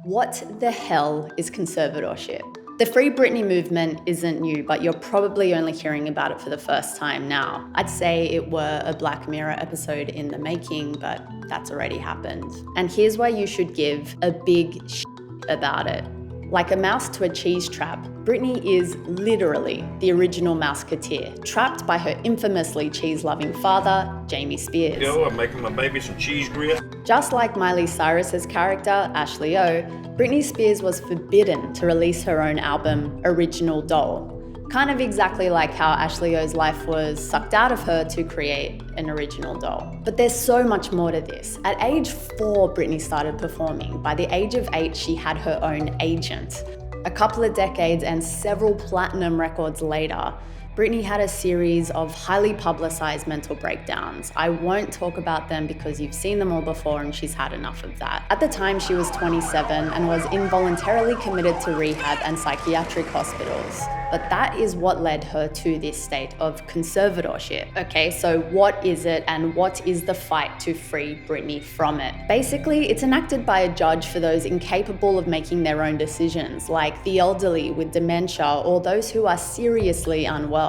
What the hell is conservatorship? The Free Britney movement isn't new, but you're probably only hearing about it for the first time now. I'd say it were a Black Mirror episode in the making, but that's already happened. And here's why you should give a big shit about it. Like a mouse to a cheese trap, Britney is literally the original Mouseketeer, trapped by her infamously cheese-loving father, Jamie Spears. I'm making my baby some cheese grits. Just like Miley Cyrus's character, Ashley O, Britney Spears was forbidden to release her own album, Original Doll. Kind of exactly like how Ashley O's life was sucked out of her to create an original doll. But there's so much more to this. At age 4, Britney started performing. By the age of 8, she had her own agent. A couple of decades and several platinum records later, Britney had a series of highly publicized mental breakdowns. I won't talk about them because you've seen them all before and she's had enough of that. At the time, she was 27 and was involuntarily committed to rehab and psychiatric hospitals. But that is what led her to this state of conservatorship. Okay, so what is it and what is the fight to free Britney from it? Basically, it's enacted by a judge for those incapable of making their own decisions, like the elderly with dementia or those who are seriously unwell.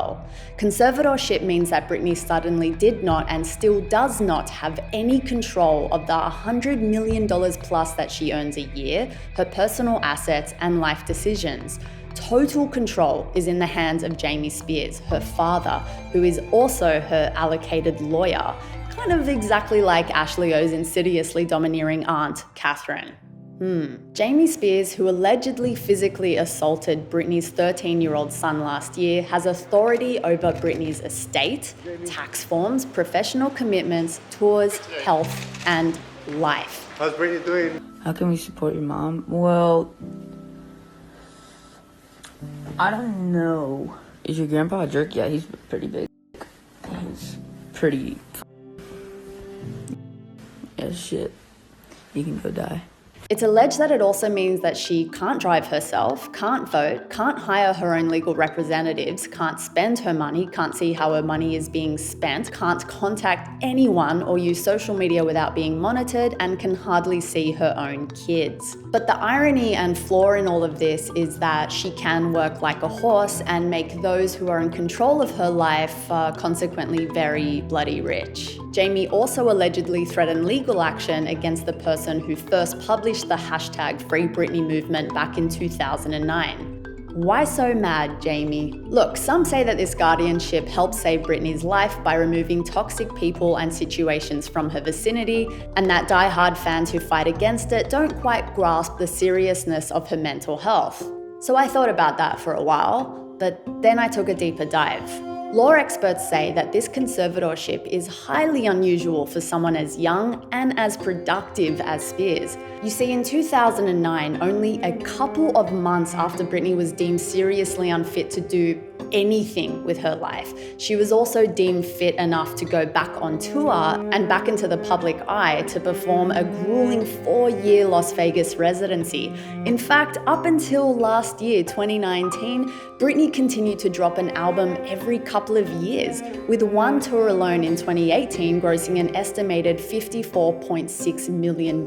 Conservatorship means that Britney suddenly did not and still does not have any control of the $100 million plus that she earns a year, her personal assets and life decisions. Total control is in the hands of Jamie Spears, her father, who is also her allocated lawyer, kind of exactly like Ashley O's insidiously domineering aunt, Catherine. Jamie Spears, who allegedly physically assaulted Britney's 13-year-old son last year, has authority over Britney's estate, tax forms, professional commitments, tours, health, and life. How's Britney doing? How can we support your mom? Well, I don't know. Is your grandpa a jerk? Yeah, he's pretty big. He's pretty... Yeah, shit. You can go die. It's alleged that it also means that she can't drive herself, can't vote, can't hire her own legal representatives, can't spend her money, can't see how her money is being spent, can't contact anyone or use social media without being monitored, and can hardly see her own kids. But the irony and flaw in all of this is that she can work like a horse and make those who are in control of her life consequently very bloody rich. Jamie also allegedly threatened legal action against the person who first published the hashtag Free Britney movement back in 2009. Why so mad, Jamie? Look, some say that this guardianship helped save Britney's life by removing toxic people and situations from her vicinity, and that die-hard fans who fight against it don't quite grasp the seriousness of her mental health. So I thought about that for a while, but then I took a deeper dive. Law experts say that this conservatorship is highly unusual for someone as young and as productive as Spears. You see, in 2009, only a couple of months after Britney was deemed seriously unfit to do anything with her life, she was also deemed fit enough to go back on tour and back into the public eye to perform a grueling 4-year Las Vegas residency. In fact, up until last year, 2019, Britney continued to drop an album every couple of years, with one tour alone in 2018 grossing an estimated $54.6 million.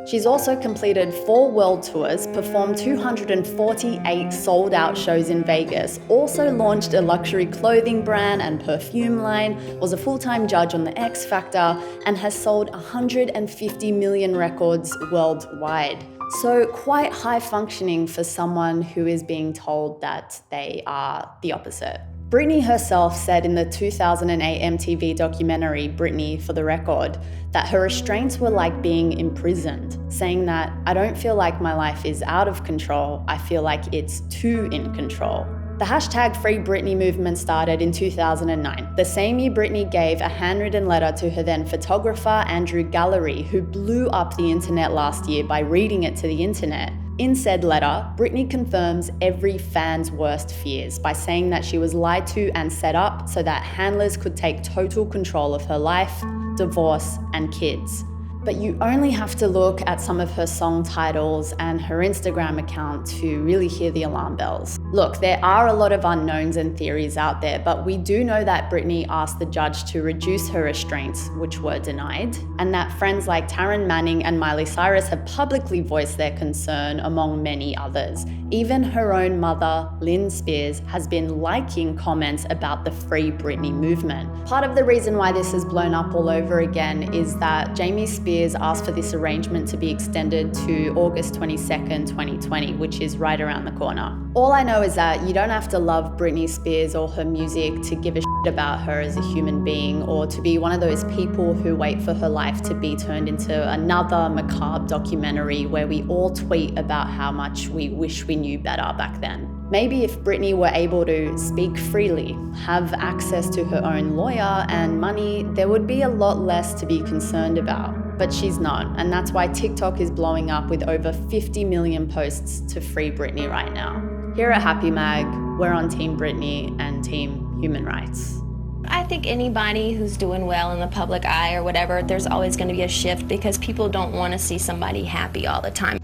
She's also completed 4 world tours, performed 248 sold-out shows in Vegas, also launched a luxury clothing brand and perfume line, was a full-time judge on The X Factor, and has sold 150 million records worldwide. So quite high functioning for someone who is being told that they are the opposite. Britney herself said in the 2008 MTV documentary, Britney for the Record, that her restraints were like being imprisoned, saying that, "I don't feel like my life is out of control, I feel like it's too in control." The hashtag Free Britney movement started in 2009, the same year Britney gave a handwritten letter to her then photographer Andrew Gallery, who blew up the internet last year by reading it to the internet. In said letter, Britney confirms every fan's worst fears by saying that she was lied to and set up so that handlers could take total control of her life, divorce, and kids. But you only have to look at some of her song titles and her Instagram account to really hear the alarm bells. Look, there are a lot of unknowns and theories out there, but we do know that Britney asked the judge to reduce her restraints, which were denied, and that friends like Taryn Manning and Miley Cyrus have publicly voiced their concern, among many others. Even her own mother, Lynn Spears, has been liking comments about the Free Britney movement. Part of the reason why this has blown up all over again is that Jamie Spears asked for this arrangement to be extended to August 22nd, 2020, which is right around the corner. All I know is that you don't have to love Britney Spears or her music to give a shit about her as a human being, or to be one of those people who wait for her life to be turned into another macabre documentary where we all tweet about how much we wish we knew better back then. Maybe if Britney were able to speak freely, have access to her own lawyer and money, there would be a lot less to be concerned about. But she's not, and that's why TikTok is blowing up with over 50 million posts to free Britney right now. Here at Happy Mag, we're on Team Britney and Team Human Rights. I think anybody who's doing well in the public eye or whatever, there's always going to be a shift because people don't want to see somebody happy all the time.